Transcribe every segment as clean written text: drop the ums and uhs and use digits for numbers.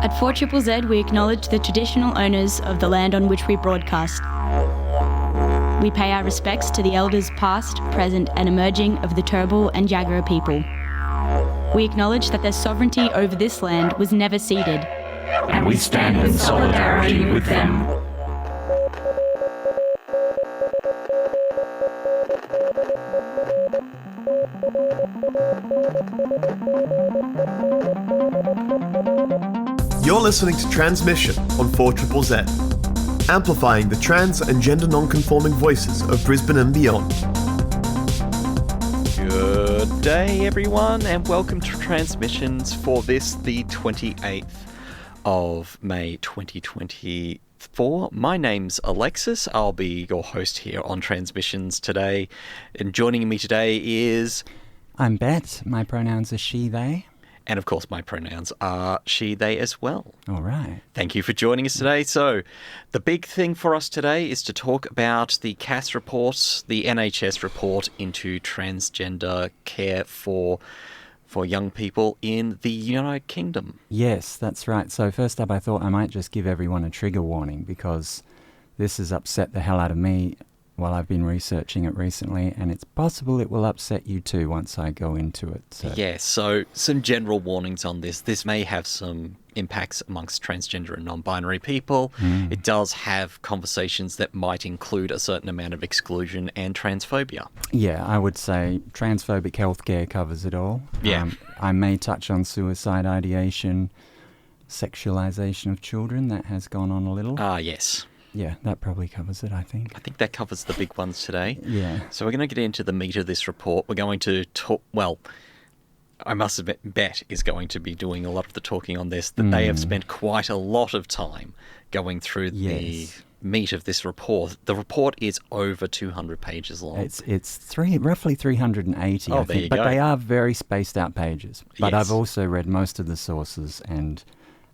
At 4ZZZ, we acknowledge the traditional owners of the land on which we broadcast. We pay our respects to the elders past, present and emerging of the Turrbal and Jagera people. We acknowledge that their sovereignty over this land was never ceded. And we stand in solidarity with them. You're listening to Transmission on 4ZZZ, amplifying the trans and gender non-conforming voices of Brisbane and beyond. Good day, everyone, and welcome to Transmissions for this, the 28th of May 2024. My name's Alexis. I'll be your host here on Transmissions today, and joining me today is... I'm Bette. My pronouns are she, they. And of course, my pronouns are she, they as well. All right. Thank you for joining us today. So, the big thing for us today is to talk about the CAS report, the NHS report into transgender care for young people in the United Kingdom. Yes, that's right. So first up, I thought I might just give everyone a trigger warning because this has upset the hell out of me while I've been researching it recently, and it's possible it will upset you too once I go into it. So. Yeah, so some general warnings on this. This may have some impacts amongst transgender and non-binary people. It does have conversations that might include a certain amount of exclusion and transphobia. Yeah, I would say transphobic healthcare covers it all. Yeah. I may touch on suicide ideation, sexualisation of children. That has gone on a little. Yes. Yeah, that probably covers it, I think. I think that covers the big ones today. Yeah. So we're going to get into the meat of this report. We're going to talk, well, I must admit, Bette is going to be doing a lot of the talking on this, that they have spent quite a lot of time going through the meat of this report. The report is over 200 pages long. It's roughly 380, I think. But they are very spaced out pages. But Yes. I've also read most of the sources and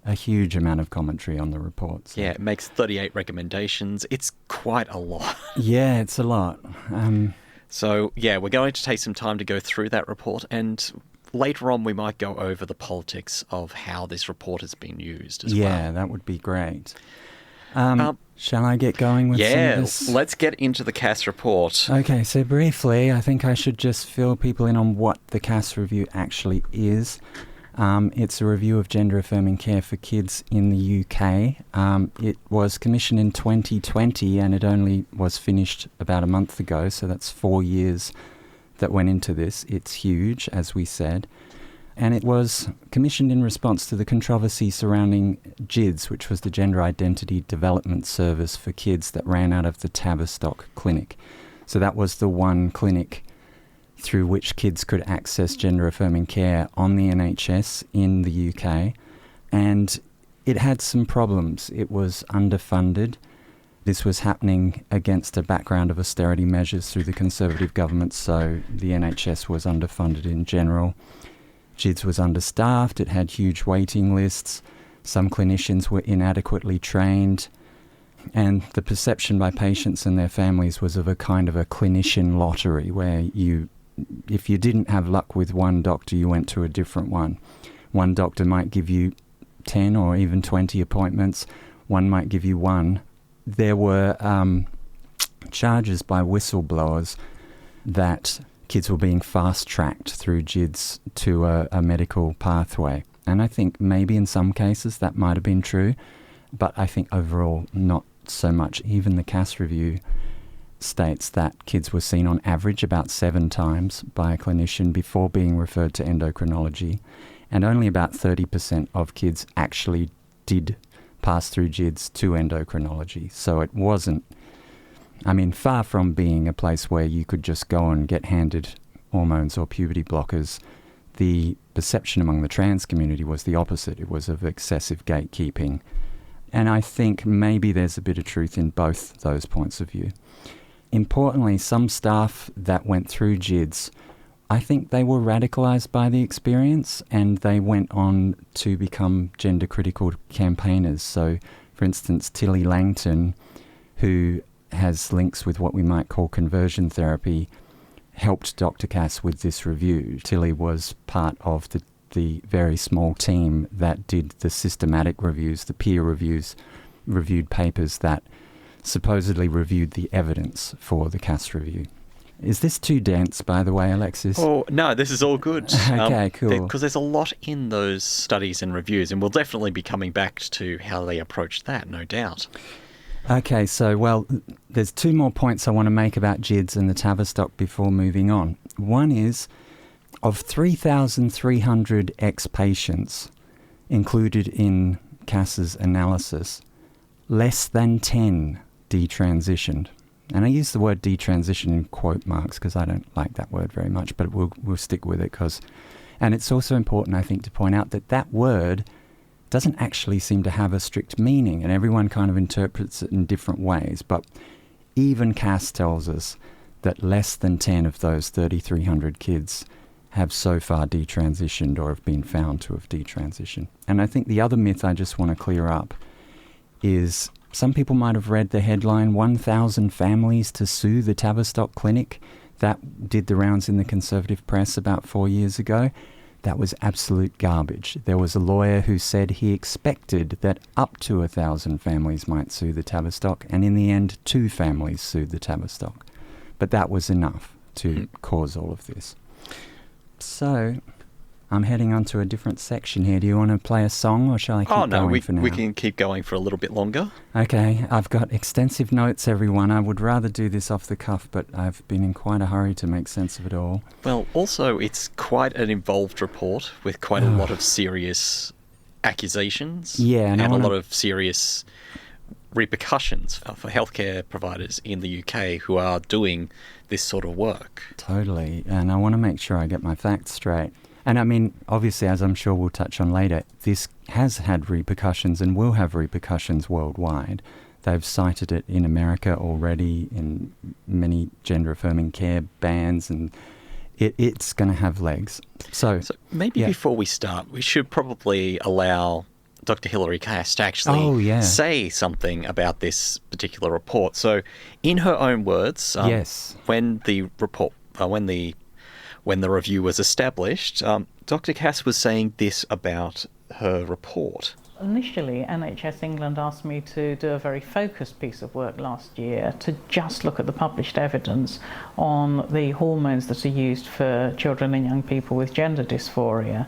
a huge amount of commentary on the report. So. Yeah, it makes 38 recommendations. It's quite a lot. Yeah, it's a lot. So, yeah, we're going to take some time to go through that report, and later on we might go over the politics of how this report has been used as well. Yeah, that would be great. Shall I get going with some of this? Let's get into the CAS report. Okay, so briefly, I think I should just fill people in on what the CAS review actually is. It's a review of gender-affirming care for kids in the UK. It was commissioned in 2020 and it only was finished about a month ago, so that's 4 years that went into this. It's huge, as we said. And it was commissioned in response to the controversy surrounding GIDS, which was the Gender Identity Development Service for kids that ran out of the Tavistock Clinic. So that was the one clinic through which kids could access gender-affirming care on the NHS in the UK. And it had some problems. It was underfunded. This was happening against a background of austerity measures through the Conservative government, so the NHS was underfunded in general. GIDS was understaffed. It had huge waiting lists. Some clinicians were inadequately trained. And the perception by patients and their families was of a kind of a clinician lottery where if you didn't have luck with one doctor, you went to a different one. One doctor might give you 10 or even 20 appointments. One might give you one. There were charges by whistleblowers that kids were being fast-tracked through GIDS to a medical pathway. And I think maybe in some cases that might have been true, but I think overall not so much. Even the CAS review states that kids were seen on average about 7 times by a clinician before being referred to endocrinology, and only about 30% of kids actually did pass through GIDS to endocrinology. So it wasn't, far from being a place where you could just go and get handed hormones or puberty blockers. The perception among the trans community was the opposite. It was of excessive gatekeeping. And I think maybe there's a bit of truth in both those points of view. Importantly, some staff that went through GIDS, I think they were radicalised by the experience and they went on to become gender-critical campaigners. So, for instance, Tilly Langton, who has links with what we might call conversion therapy, helped Dr. Cass with this review. Tilly was part of the the very small team that did the systematic reviews, the peer reviews, reviewed papers that supposedly reviewed the evidence for the Cass review. Is this too dense, by the way, Alexis? Oh, no, this is all good. Okay, cool. Because there's a lot in those studies and reviews, and we'll definitely be coming back to how they approached that, no doubt. Okay, so, well, there's two more points I want to make about GIDS and the Tavistock before moving on. One is, of 3,300 ex-patients included in Cass's analysis, less than 10 detransitioned. And I use the word detransition in quote marks because I don't like that word very much, but we'll stick with it and it's also important, I think, to point out that that word doesn't actually seem to have a strict meaning, and everyone kind of interprets it in different ways. But even Cass tells us that less than 10 of those 3,300 kids have so far detransitioned or have been found to have detransitioned. And I think the other myth I just want to clear up is some people might have read the headline, 1,000 families to sue the Tavistock Clinic. That did the rounds in the conservative press about 4 years ago. That was absolute garbage. There was a lawyer who said he expected that up to 1,000 families might sue the Tavistock, and in the end, 2 families sued the Tavistock. But that was enough to cause all of this. So I'm heading on to a different section here. Do you want to play a song, or shall I keep going for now? We can keep going for a little bit longer. Okay, I've got extensive notes, everyone. I would rather do this off the cuff, but I've been in quite a hurry to make sense of it all. Well, also, it's quite an involved report with quite a lot of serious accusations and a lot of serious repercussions for healthcare providers in the UK who are doing this sort of work. Totally, and I want to make sure I get my facts straight. And I mean, obviously, as I'm sure we'll touch on later, this has had repercussions and will have repercussions worldwide. They've cited it in America already in many gender-affirming care bans, and it's going to have legs. So maybe before we start, we should probably allow Dr. Hilary Cass to actually say something about this particular report. So, in her own words, when the report, when the review was established, Dr. Cass was saying this about her report. Initially, NHS England asked me to do a very focused piece of work last year to just look at the published evidence on the hormones that are used for children and young people with gender dysphoria.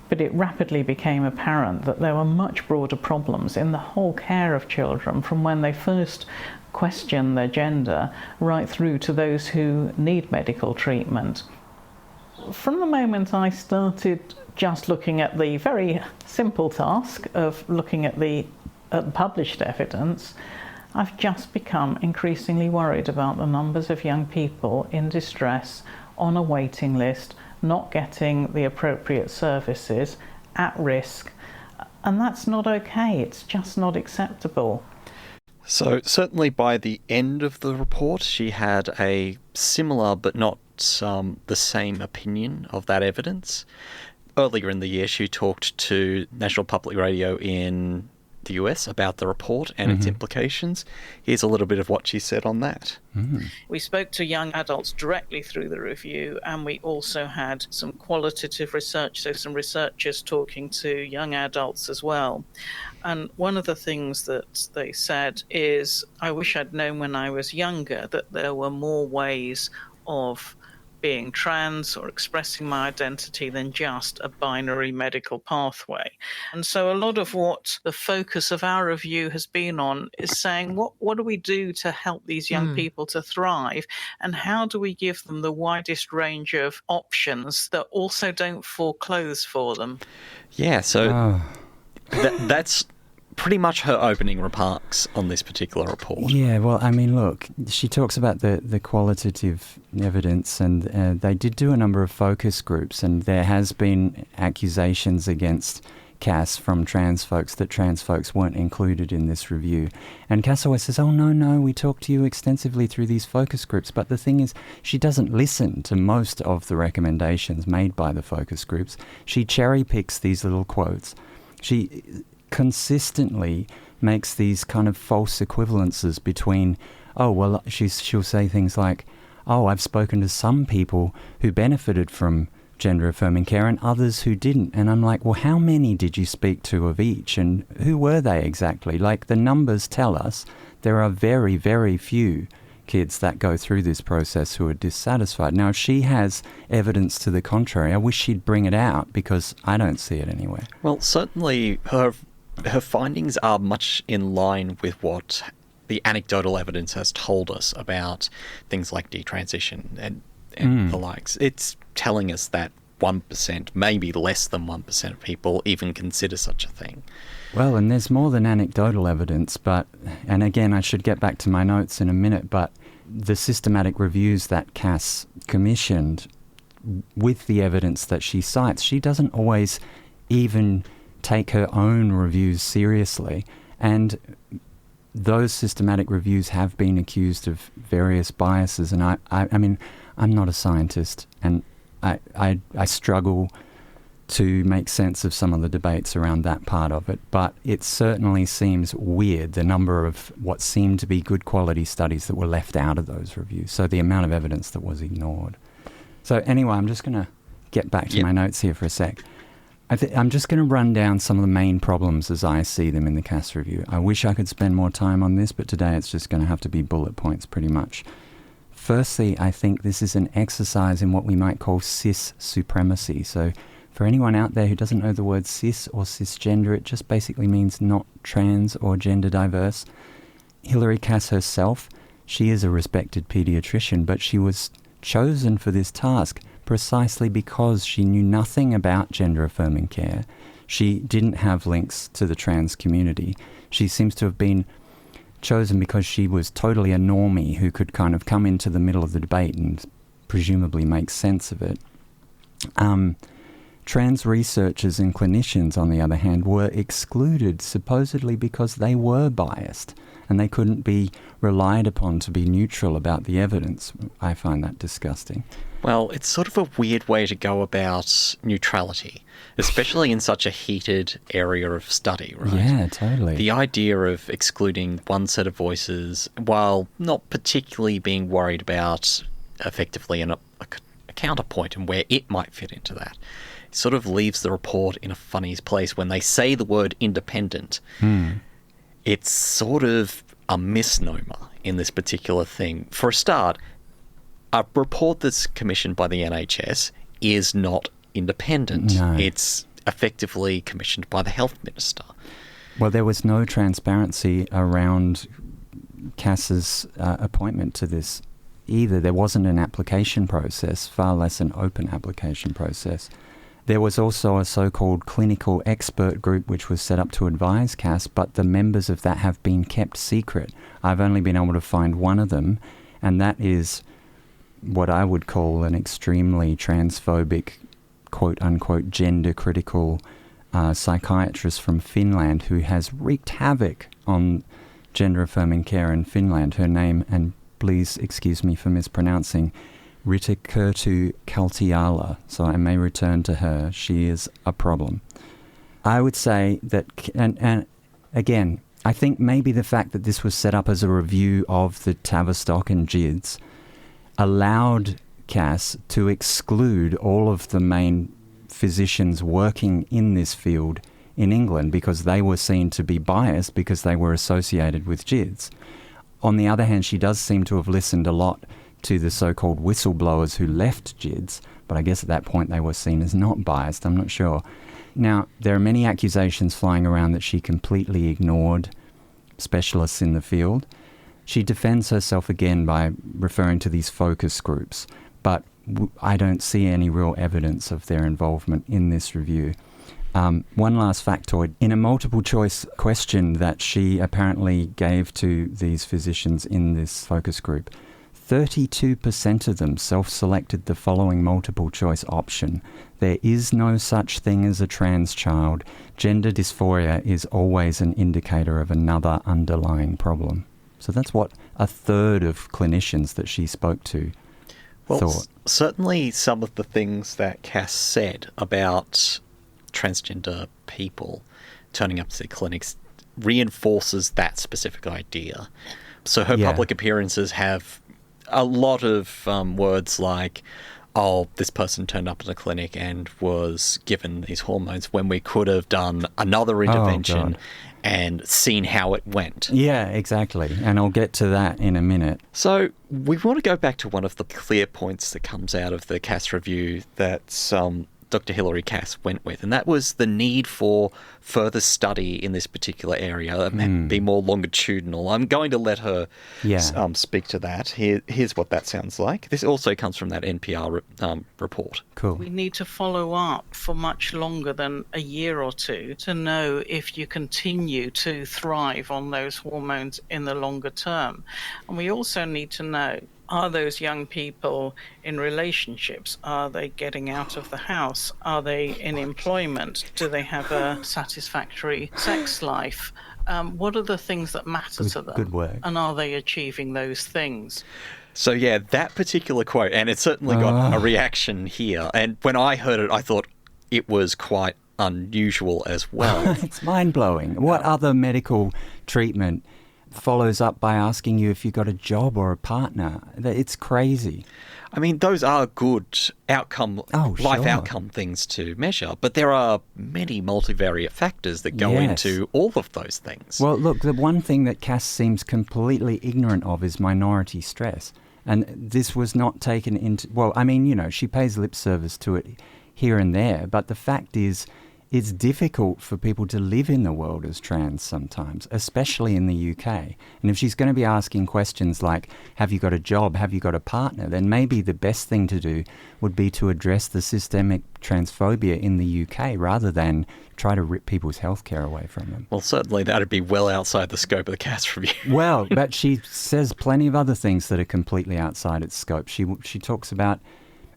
But it rapidly became apparent that there were much broader problems in the whole care of children, from when they first question their gender right through to those who need medical treatment. From the moment I started just looking at the very simple task of looking at the published evidence, I've just become increasingly worried about the numbers of young people in distress on a waiting list, not getting the appropriate services, at risk, and that's not okay. It's just not acceptable. So certainly by the end of the report, she had a similar but not the same opinion of that evidence. Earlier in the year, she talked to National Public Radio in the US about the report and its implications. Here's a little bit of what she said on that. We spoke to young adults directly through the review, and we also had some qualitative research, so some researchers talking to young adults as well. And one of the things that they said is, I wish I'd known when I was younger that there were more ways of being trans or expressing my identity than just a binary medical pathway. And so a lot of what the focus of our review has been on is saying, what do we do to help these young people to thrive, and how do we give them the widest range of options that also don't foreclose for them? Yeah, so that's pretty much her opening remarks on this particular report. Yeah, well, I mean, look, she talks about the qualitative evidence, and they did do a number of focus groups, and there has been accusations against Cass from trans folks that trans folks weren't included in this review. And Cass always says, oh, no, we talked to you extensively through these focus groups. But the thing is, she doesn't listen to most of the recommendations made by the focus groups. She cherry picks these little quotes. She consistently makes these kind of false equivalences between, she'll say things like, I've spoken to some people who benefited from gender-affirming care and others who didn't. And I'm like, well, how many did you speak to of each? And who were they exactly? Like, the numbers tell us there are very, very few kids that go through this process who are dissatisfied. Now, if she has evidence to the contrary, I wish she'd bring it out, because I don't see it anywhere. Well, certainly her findings are much in line with what the anecdotal evidence has told us about things like detransition and the likes. It's telling us that 1%, maybe less than 1% of people even consider such a thing. Well, and there's more than anecdotal evidence, and again, I should get back to my notes in a minute, but the systematic reviews that Cass commissioned with the evidence that she cites, she doesn't always even take her own reviews seriously. And those systematic reviews have been accused of various biases. And I mean, I'm not a scientist, and I struggle to make sense of some of the debates around that part of it, but it certainly seems weird, the number of what seemed to be good quality studies that were left out of those reviews, so the amount of evidence that was ignored. So anyway, I'm just going to get back to my notes here for a sec. I'm just going to run down some of the main problems as I see them in the Cass review. I wish I could spend more time on this, but today it's just going to have to be bullet points pretty much. Firstly, I think this is an exercise in what we might call cis-supremacy. So for anyone out there who doesn't know the word cis or cisgender, it just basically means not trans or gender diverse. Hilary Cass herself, she is a respected paediatrician, but she was chosen for this task precisely because she knew nothing about gender-affirming care. She didn't have links to the trans community. She seems to have been chosen because she was totally a normie who could kind of come into the middle of the debate and presumably make sense of it. Trans researchers and clinicians, on the other hand, were excluded supposedly because they were biased and they couldn't be relied upon to be neutral about the evidence. I find that disgusting. Well, it's sort of a weird way to go about neutrality, especially in such a heated area of study, right? Yeah, totally. The idea of excluding one set of voices while not particularly being worried about effectively a counterpoint and where it might fit into that sort of leaves the report in a funny place. When they say the word independent, it's sort of a misnomer in this particular thing. For a start, a report that's commissioned by the NHS is not independent. No. It's effectively commissioned by the health minister. Well, there was no transparency around Cass's appointment to this either. There wasn't an application process, far less an open application process. There was also a so-called clinical expert group which was set up to advise Cass, but the members of that have been kept secret. I've only been able to find one of them, and that is what I would call an extremely transphobic, quote-unquote, gender-critical psychiatrist from Finland who has wreaked havoc on gender-affirming care in Finland. Her name, and please excuse me for mispronouncing, Riittakerttu Kaltiala, so I may return to her. She is a problem. I would say that, and again, I think maybe the fact that this was set up as a review of the Tavistock and GIDS allowed Cass to exclude all of the main physicians working in this field in England because they were seen to be biased because they were associated with GIDS. On the other hand, she does seem to have listened a lot to the so-called whistleblowers who left GIDS, but I guess at that point they were seen as not biased, I'm not sure. Now, there are many accusations flying around that she completely ignored specialists in the field. She defends herself again by referring to these focus groups, but I don't see any real evidence of their involvement in this review. One last factoid. In a multiple choice question that she apparently gave to these physicians in this focus group, 32% of them self-selected the following multiple choice option. There is no such thing as a trans child. Gender dysphoria is always an indicator of another underlying problem. So that's what a third of clinicians that she spoke to thought. Certainly some of the things that Cass said about transgender people turning up to the clinics reinforces that specific idea. So her public appearances have a lot of words like, oh, this person turned up at a clinic and was given these hormones, when we could have done another intervention and seen how it went. Yeah, exactly. And I'll get to that in a minute. So we want to go back to one of the clear points that comes out of the Cass review that Dr. Hilary Cass went with, and that was the need for further study in this particular area, be more longitudinal. I'm going to let her speak to that. Here's what that sounds like. This also comes from that NPR report. Cool. We need to follow up for much longer than a year or two to know if you continue to thrive on those hormones in the longer term. And we also need to know, are those young people in relationships? Are they getting out of the house? Are they in employment? Do they have a satisfactory sex life? What are the things that matter to them? Good work. And are they achieving those things? So yeah, that particular quote, and it certainly got a reaction here. And when I heard it, I thought it was quite unusual as well. It's mind-blowing. What other medical treatment follows up by asking you if you got a job or a partner? It's crazy. I mean, those are good life sure. outcome things to measure, but there are many multivariate factors that go into all of those things. Well, look, the one thing that Cass seems completely ignorant of is minority stress. And this was not taken into... Well, I mean, you know, she pays lip service to it here and there, but the fact is, it's difficult for people to live in the world as trans sometimes, especially in the UK. And if she's going to be asking questions like, have you got a job, have you got a partner, then maybe the best thing to do would be to address the systemic transphobia in the UK rather than try to rip people's healthcare away from them. Well, certainly that would be well outside the scope of the Cass review. Well, but she says plenty of other things that are completely outside its scope. She talks about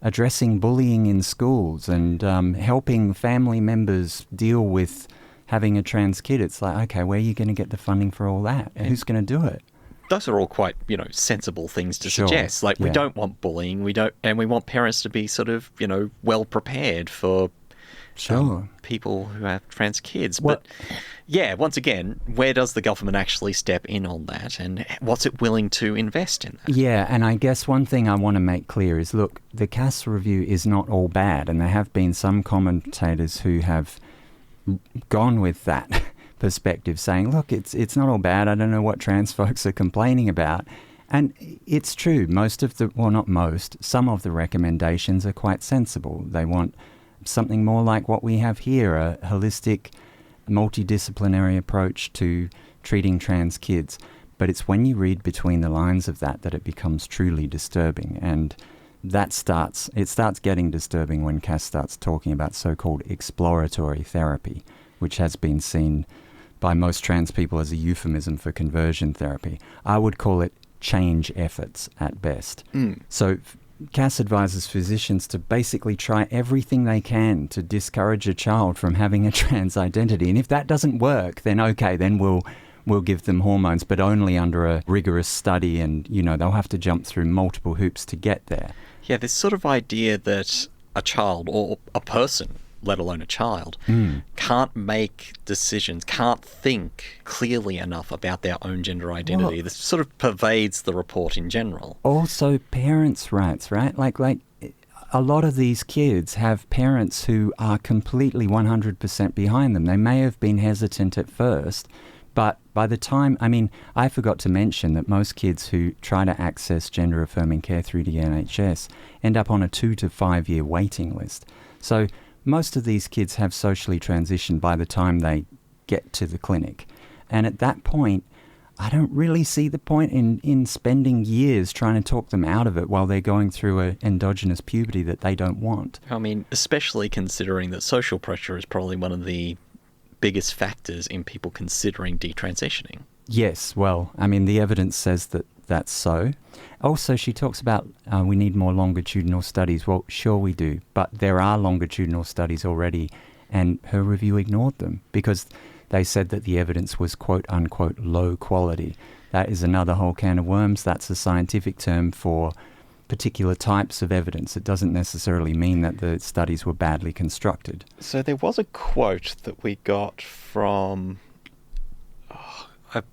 addressing bullying in schools and helping family members deal with having a trans kid. It's like, okay, where are you going to get the funding for all that? Who's going to do it? Those are all quite, sensible things to suggest. Like, we don't want bullying, and we want parents to be sort of, well prepared for people who have trans kids. But yeah, once again, where does the government actually step in on that, and what's it willing to invest in that? Yeah, and I guess one thing I want to make clear is, look, the Cass review is not all bad, and there have been some commentators who have gone with that perspective, saying, look, it's not all bad, I don't know what trans folks are complaining about. And it's true, some of the recommendations are quite sensible. They want something more like what we have here, a holistic, multidisciplinary approach to treating trans kids. But it's when you read between the lines of that it becomes truly disturbing. And it starts getting disturbing when Cass starts talking about so-called exploratory therapy, which has been seen by most trans people as a euphemism for conversion therapy. I would call it change efforts at best. So Cass advises physicians to basically try everything they can to discourage a child from having a trans identity. And if that doesn't work, then okay, then we'll give them hormones, but only under a rigorous study, and, they'll have to jump through multiple hoops to get there. Yeah, this sort of idea that a child or a person, let alone a child, can't make decisions, can't think clearly enough about their own gender identity. This sort of pervades the report in general. Also parents' rights, right? Like a lot of these kids have parents who are completely 100% behind them. They may have been hesitant at first, but by the time, I forgot to mention that most kids who try to access gender-affirming care through the NHS end up on a 2 to 5 year waiting list. So most of these kids have socially transitioned by the time they get to the clinic. And at that point, I don't really see the point in spending years trying to talk them out of it while they're going through an endogenous puberty that they don't want. Especially considering that social pressure is probably one of the biggest factors in people considering detransitioning. Yes, well, the evidence says that that's so. Also, she talks about we need more longitudinal studies. Well, sure we do, but there are longitudinal studies already, and her review ignored them because they said that the evidence was quote-unquote low quality. That is another whole can of worms. That's a scientific term for particular types of evidence. It doesn't necessarily mean that the studies were badly constructed. So there was a quote that we got from... I've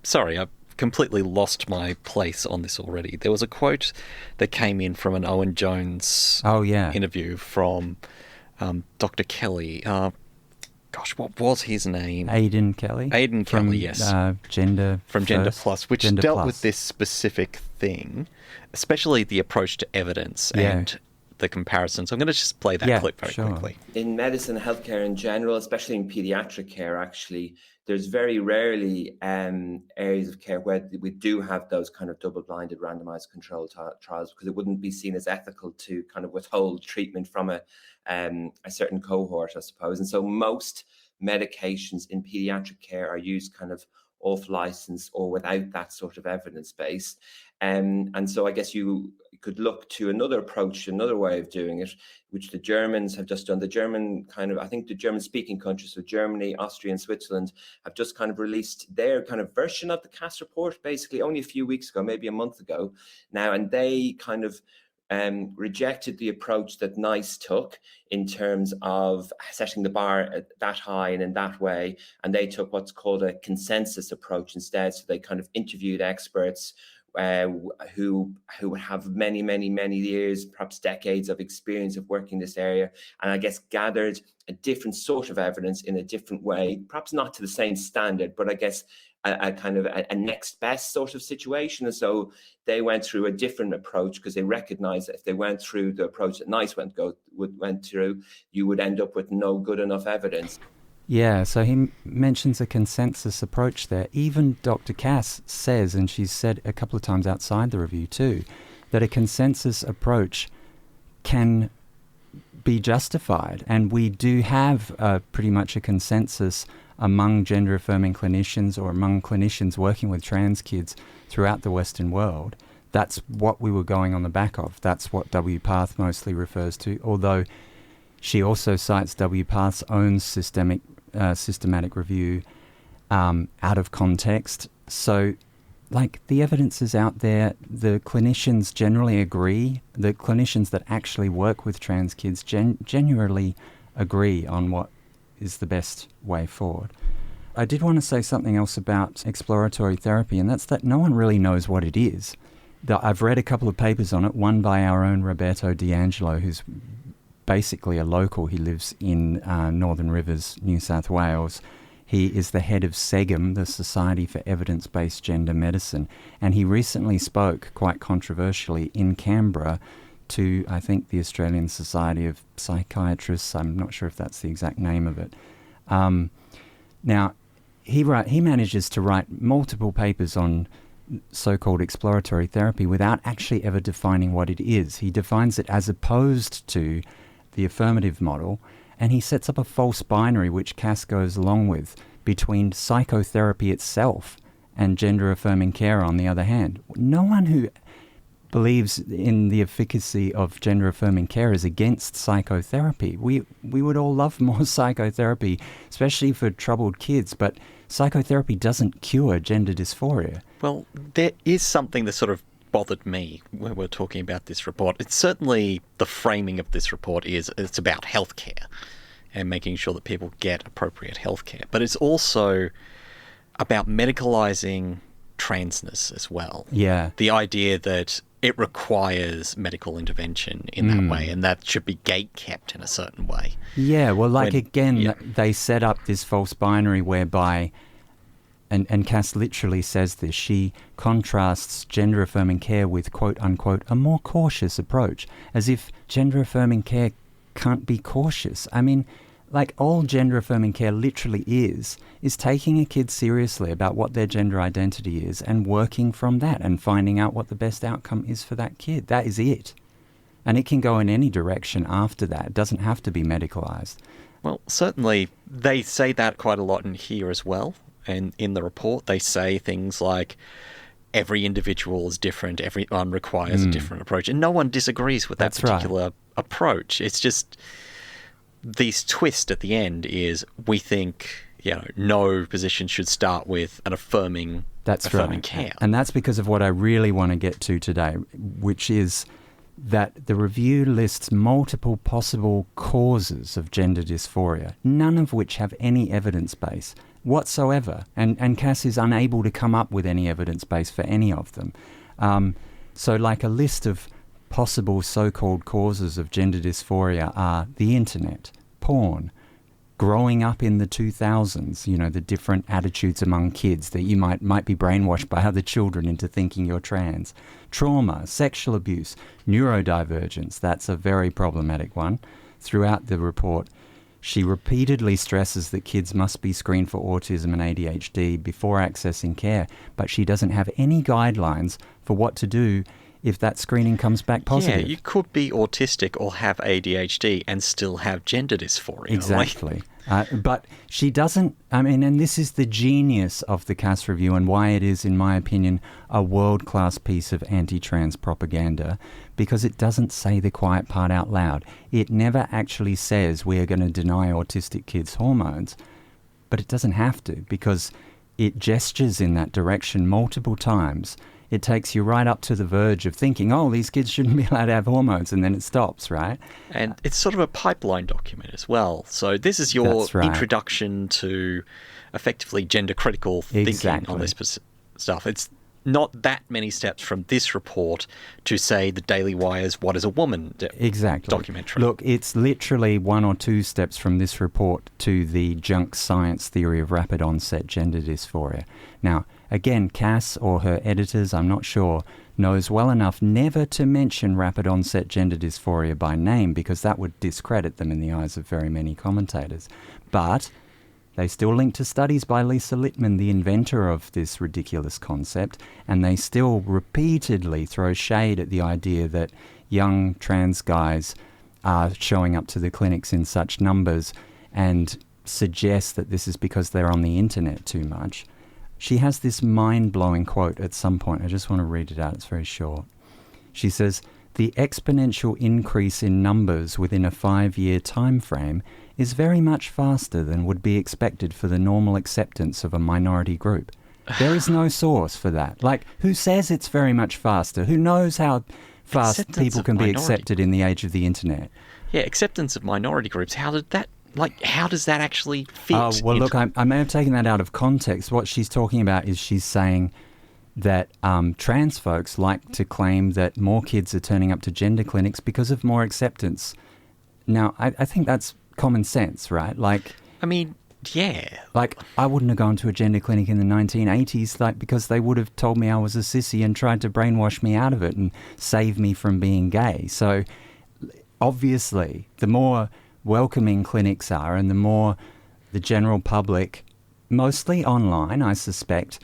completely lost my place on this already. There was a quote that came in from an Owen Jones interview from Dr. Kelly. What was his name? Aidan Kelly. Aidan Kelly, yes. Gender Plus, which Gender dealt Plus. with this specific thing, especially the approach to evidence and the comparisons. I'm going to just play that clip very quickly. In medicine and healthcare in general, especially in pediatric care, actually, there's very rarely areas of care where we do have those kind of double-blinded randomized controlled trials, because it wouldn't be seen as ethical to kind of withhold treatment from a certain cohort, I suppose. And so most medications in pediatric care are used kind of off license or without that sort of evidence base. And so I guess you could look to another approach, another way of doing it, which the Germans have just done. The German I think the German-speaking countries, so Germany, Austria, and Switzerland, have just kind of released their kind of version of the CAS report, basically only a few weeks ago, maybe a month ago now, and they kind of rejected the approach that NICE took in terms of setting the bar that high and in that way, and they took what's called a consensus approach instead. So they kind of interviewed experts who have many years, perhaps decades of experience of working in this area, and I guess gathered a different sort of evidence in a different way, perhaps not to the same standard, but I guess a kind of a next best sort of situation. And so they went through a different approach because they recognized that if they went through the approach that NICE went through, you would end up with no good enough evidence. Yeah, so he mentions a consensus approach there. Even Dr. Cass says, and she's said a couple of times outside the review too, that a consensus approach can be justified. And we do have pretty much a consensus among gender-affirming clinicians or among clinicians working with trans kids throughout the Western world. That's what we were going on the back of. That's what W. Path mostly refers to, although she also cites W. Path's own systematic review out of context. So, like, the evidence is out there. The clinicians generally agree. The clinicians that actually work with trans kids genuinely agree on what is the best way forward. I did want to say something else about exploratory therapy, and that's that no one really knows what it is. I've read a couple of papers on it, one by our own Roberto D'Angelo, who's basically a local. He lives in Northern Rivers, New South Wales. He is the head of SEGM, the Society for Evidence-Based Gender Medicine, and he recently spoke, quite controversially, in Canberra to, I think, the Australian Society of Psychiatrists. I'm not sure if that's the exact name of it. Now, he manages to write multiple papers on so-called exploratory therapy without actually ever defining what it is. He defines it as opposed to the affirmative model, and he sets up a false binary, which Cass goes along with, between psychotherapy itself and gender-affirming care on the other hand. No one who believes in the efficacy of gender-affirming care is against psychotherapy. We would all love more psychotherapy, especially for troubled kids, but psychotherapy doesn't cure gender dysphoria. Well, there is something that sort of bothered me when we're talking about this report. It's certainly the framing of this report it's about healthcare and making sure that people get appropriate healthcare, but it's also about medicalising transness as well. Yeah. The idea that it requires medical intervention in that way, and that should be gate-kept in a certain way. Yeah, well, they set up this false binary whereby, and Cass literally says this, she contrasts gender-affirming care with, quote-unquote, a more cautious approach, as if gender-affirming care can't be cautious. I mean, like, all gender-affirming care literally is taking a kid seriously about what their gender identity is and working from that and finding out what the best outcome is for that kid. That is it. And it can go in any direction after that. It doesn't have to be medicalised. Well, certainly they say that quite a lot in here as well. And in the report, they say things like every individual is different, everyone requires a different approach. And no one disagrees with that particular approach. It's just this twist at the end is we think, no position should start with an affirming care. And that's because of what I really want to get to today, which is that the review lists multiple possible causes of gender dysphoria, none of which have any evidence base. whatsoever. And Cass is unable to come up with any evidence base for any of them. So like a list of possible so-called causes of gender dysphoria are the internet, porn, growing up in the 2000s, the different attitudes among kids that you might be brainwashed by other children into thinking you're trans, trauma, sexual abuse, neurodivergence, that's a very problematic one. Throughout the report, she repeatedly stresses that kids must be screened for autism and ADHD before accessing care, but she doesn't have any guidelines for what to do if that screening comes back positive. Yeah, you could be autistic or have ADHD and still have gender dysphoria. Exactly. But she doesn't, and this is the genius of the Cass Review and why it is, in my opinion, a world-class piece of anti-trans propaganda, because it doesn't say the quiet part out loud. It never actually says we are going to deny autistic kids hormones, but it doesn't have to, because it gestures in that direction multiple times. It takes you right up to the verge of thinking, oh, these kids shouldn't be allowed to have hormones, and then it stops, right? And it's sort of a pipeline document as well. So this is your introduction to effectively gender-critical thinking on this stuff. It's not that many steps from this report to, say, the Daily Wire's What is a Woman documentary. Look, it's literally 1 or 2 steps from this report to the junk science theory of rapid onset gender dysphoria. Now, again, Cass or her editors, I'm not sure, knows well enough never to mention rapid onset gender dysphoria by name, because that would discredit them in the eyes of very many commentators. But they still link to studies by Lisa Littman, the inventor of this ridiculous concept, and they still repeatedly throw shade at the idea that young trans guys are showing up to the clinics in such numbers and suggest that this is because they're on the internet too much. She has this mind-blowing quote at some point. I just want to read it out. It's very short. She says, "The exponential increase in numbers within a 5-year time frame is very much faster than would be expected for the normal acceptance of a minority group. There is no source for that. Like, who says it's very much faster? Who knows how fast people can be accepted in the age of the internet?" Yeah, acceptance of minority groups. How does that actually fit? Well, look, I may have taken that out of context. What she's talking about is she's saying that trans folks like to claim that more kids are turning up to gender clinics because of more acceptance. Now, I think that's common sense, right? Yeah. Like, I wouldn't have gone to a gender clinic in the 1980s, because they would have told me I was a sissy and tried to brainwash me out of it and save me from being gay. So, obviously, the more welcoming clinics are and the more the general public, mostly online, I suspect,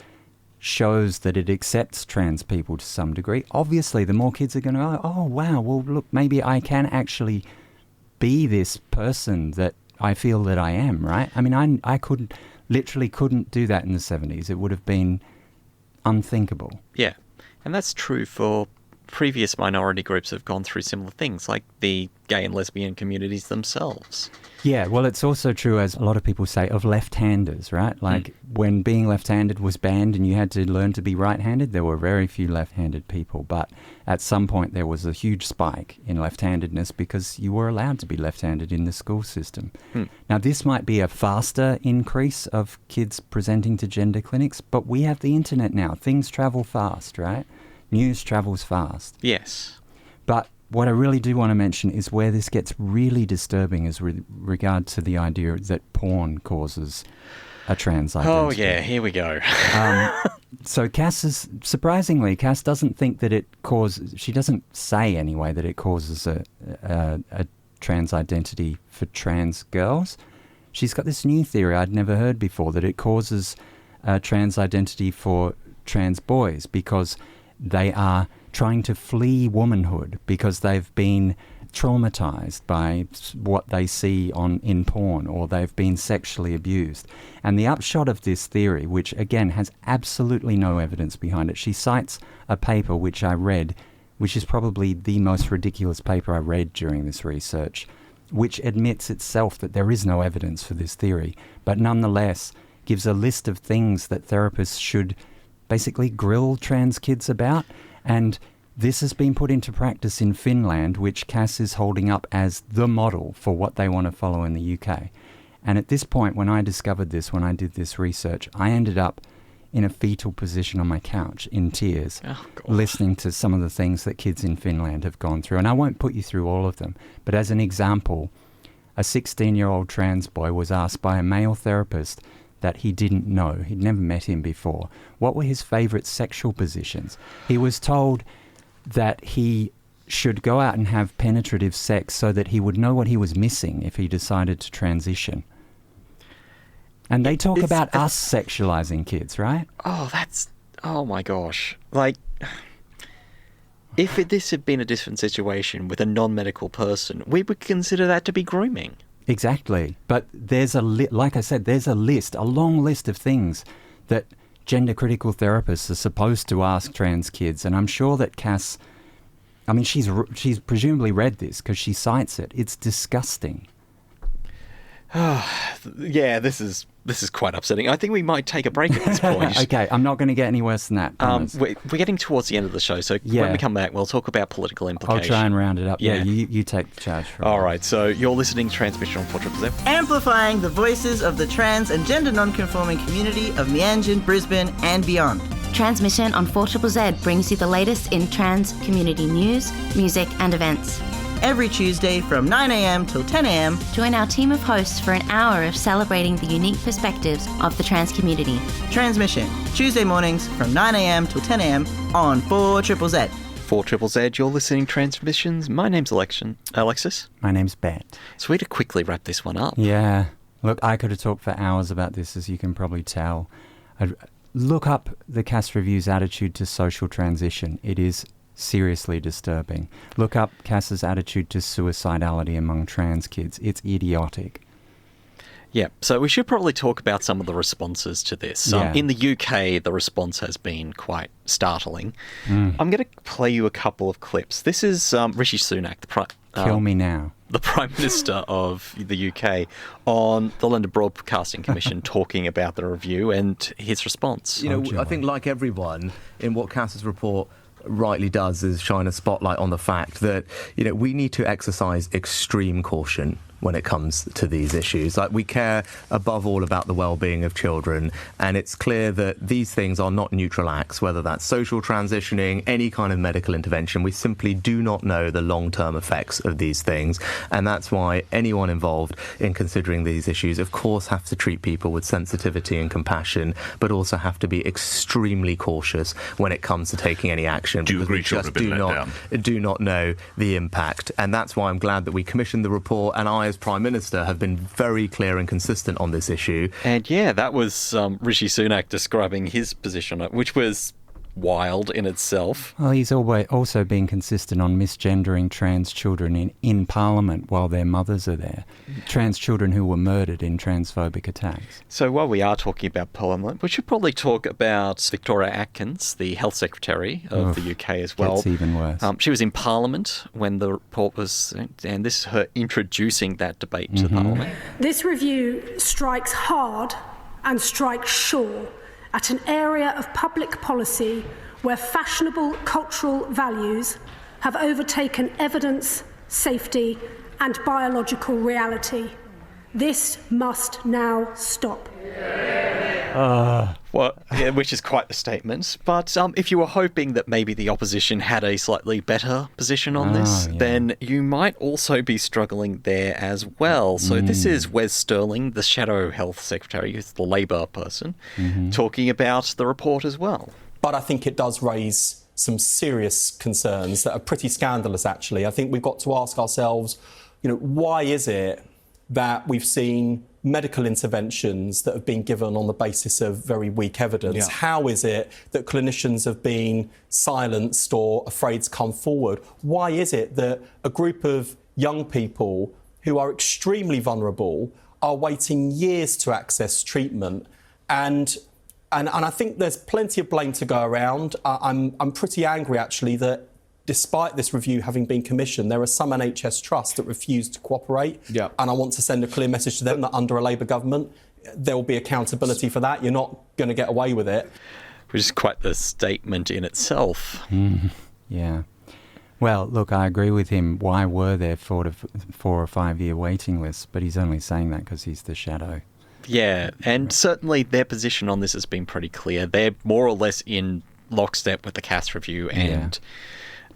shows that it accepts trans people to some degree, obviously the more kids are going to go, oh, wow, well, look, maybe I can actually be this person that I feel that I am, right? I couldn't do that in the 70s. It would have been unthinkable. Yeah, and that's true for previous minority groups have gone through similar things, like the gay and lesbian communities themselves. Yeah, well, it's also true, as a lot of people say, of left-handers, right? Like, when being left-handed was banned and you had to learn to be right-handed, there were very few left-handed people. But at some point, there was a huge spike in left-handedness because you were allowed to be left-handed in the school system. Now, this might be a faster increase of kids presenting to gender clinics, but we have the internet now. Things travel fast, right? News travels fast. Yes. But what I really do want to mention is where this gets really disturbing is with regard to the idea that porn causes a trans identity. Oh, yeah, here we go. So Cass doesn't think that it causes, she doesn't say anyway that it causes a trans identity for trans girls. She's got this new theory I'd never heard before, that it causes a trans identity for trans boys because they are trying to flee womanhood because they've been traumatized by what they see in porn, or they've been sexually abused. And the upshot of this theory, which again has absolutely no evidence behind it, she cites a paper which I read, which is probably the most ridiculous paper I read during this research, which admits itself that there is no evidence for this theory, but nonetheless gives a list of things that therapists should basically grill trans kids about. And this has been put into practice in Finland, which Cass is holding up as the model for what they want to follow in the UK. And at this point, when I discovered this, when I did this research, I ended up in a fetal position on my couch in tears, listening to some of the things that kids in Finland have gone through. And I won't put you through all of them, but as an example, a 16-year-old trans boy was asked by a male therapist that he didn't know, he'd never met him before, what were his favourite sexual positions. He was told that he should go out and have penetrative sex so that he would know what he was missing if he decided to transition. And they talk about us sexualizing kids, right? Oh my gosh. Like, if this had been a different situation with a non-medical person, we would consider that to be grooming. Exactly. But there's like I said, there's a long list of things that gender critical therapists are supposed to ask trans kids. And I'm sure that Cass, I mean, she's presumably read this because she cites it. It's disgusting. Yeah, this is quite upsetting. I think we might take a break at this point. Okay, I'm not going to get any worse than that. We're getting towards the end of the show, so when we come back, we'll talk about political implications. I'll try and round it up. Yeah, you take the charge. All right, so you're listening to Transmission on 4ZZZ. Amplifying the voices of the trans and gender non-conforming community of Meanjin, Brisbane and beyond. Transmission on 4ZZZ brings you the latest in trans community news, music and events. Every Tuesday from 9am till 10am. Join our team of hosts for an hour of celebrating the unique perspectives of the trans community. Transmission, Tuesday mornings from 9am till 10am on 4ZZZ. 4ZZZ, you're listening to Transmissions. My name's Alexis. My name's Bette. So we had to quickly wrap this one up. Yeah. Look, I could have talked for hours about this, as you can probably tell. Look up the Cass Review's attitude to social transition. It is seriously disturbing. Look up Cass's attitude to suicidality among trans kids. It's idiotic. Yeah, so we should probably talk about some of the responses to this. In the UK, the response has been quite startling. I'm going to play you a couple of clips. This is Rishi Sunak, Kill me now. The Prime Minister of the UK, on the London Broadcasting Commission talking about the review and his response. You know, I think like everyone in what Cass's report rightly does is shine a spotlight on the fact that, you know, we need to exercise extreme caution when it comes to these issues. Like, we care above all about the well-being of children, and it's clear that these things are not neutral acts, whether that's social transitioning, any kind of medical intervention. We simply do not know the long-term effects of these things, and that's why anyone involved in considering these issues, of course, have to treat people with sensitivity and compassion, but also have to be extremely cautious when it comes to taking any action. Do you agree children have been let down? Do not know the impact, and that's why I'm glad that we commissioned the report, and I, as Prime Minister, have been very clear and consistent on this issue. And yeah, that was Rishi Sunak describing his position on it, which was wild in itself. Well, he's also been consistent on misgendering trans children in Parliament while their mothers are there. Trans children who were murdered in transphobic attacks. So while we are talking about Parliament, we should probably talk about Victoria Atkins, the Health Secretary of the UK as well. It's even worse. She was in Parliament when the report was, and this is her introducing that debate to Parliament. This review strikes hard and strikes sure at an area of public policy where fashionable cultural values have overtaken evidence, safety, and biological reality. This must now stop. Which is quite the statement. But if you were hoping that maybe the opposition had a slightly better position on this, then you might also be struggling there as well. So this is Wes Sterling, the Shadow Health Secretary, who's the Labour person, talking about the report as well. But I think it does raise some serious concerns that are pretty scandalous, actually. I think we've got to ask ourselves, you know, why is it that we've seen medical interventions that have been given on the basis of very weak evidence? Yeah. How is it that clinicians have been silenced or afraid to come forward? Why is it that a group of young people who are extremely vulnerable are waiting years to access treatment? And I think there's plenty of blame to go around. I'm pretty angry, actually, that despite this review having been commissioned, there are some NHS trusts that refuse to cooperate. Yeah. And I want to send a clear message to them that under a Labour government, there will be accountability for that. You're not going to get away with it. Which is quite the statement in itself. Yeah. Well, look, I agree with him. Why were there 4 or 5 year waiting lists? But he's only saying that because he's the shadow. Yeah, and certainly their position on this has been pretty clear. They're more or less in lockstep with the Cass review and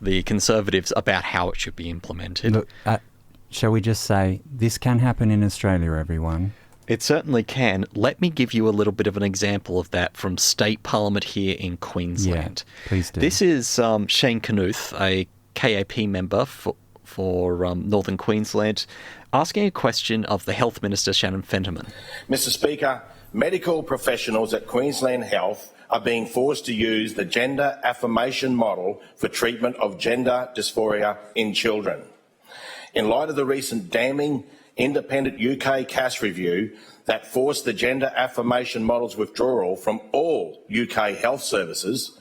the Conservatives about how it should be implemented. Look, shall we just say, this can happen in Australia, everyone. It certainly can. Let me give you a little bit of an example of that from State Parliament here in Queensland. Yeah, please do. This is Shane Knuth, a KAP member for Northern Queensland, asking a question of the Health Minister, Shannon Fentiman. Mr Speaker, medical professionals at Queensland Health are being forced to use the gender affirmation model for treatment of gender dysphoria in children. In light of the recent damning independent UK Cass review that forced the gender affirmation model's withdrawal from all UK health services,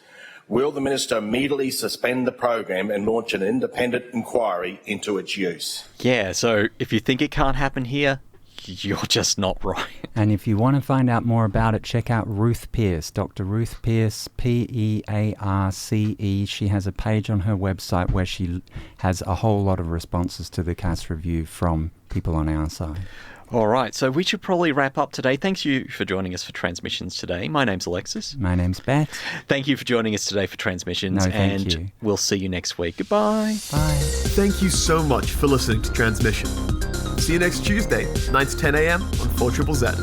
will the Minister immediately suspend the program and launch an independent inquiry into its use? Yeah, so if you think it can't happen here, you're just not right. And if you want to find out more about it, check out Ruth Pearce, Dr. Ruth Pearce, Pearce. She has a page on her website where she has a whole lot of responses to the Cass review from people on our side. All right, so we should probably wrap up today. Thanks you for joining us for Transmissions today. My name's Alexis. My name's Bette. Thank you for joining us today for Transmissions. No, thank and you. We'll see you next week. Goodbye. Bye. Thank you so much for listening to Transmission. See you next Tuesday, 9 to 10 a.m. on 4ZZZ.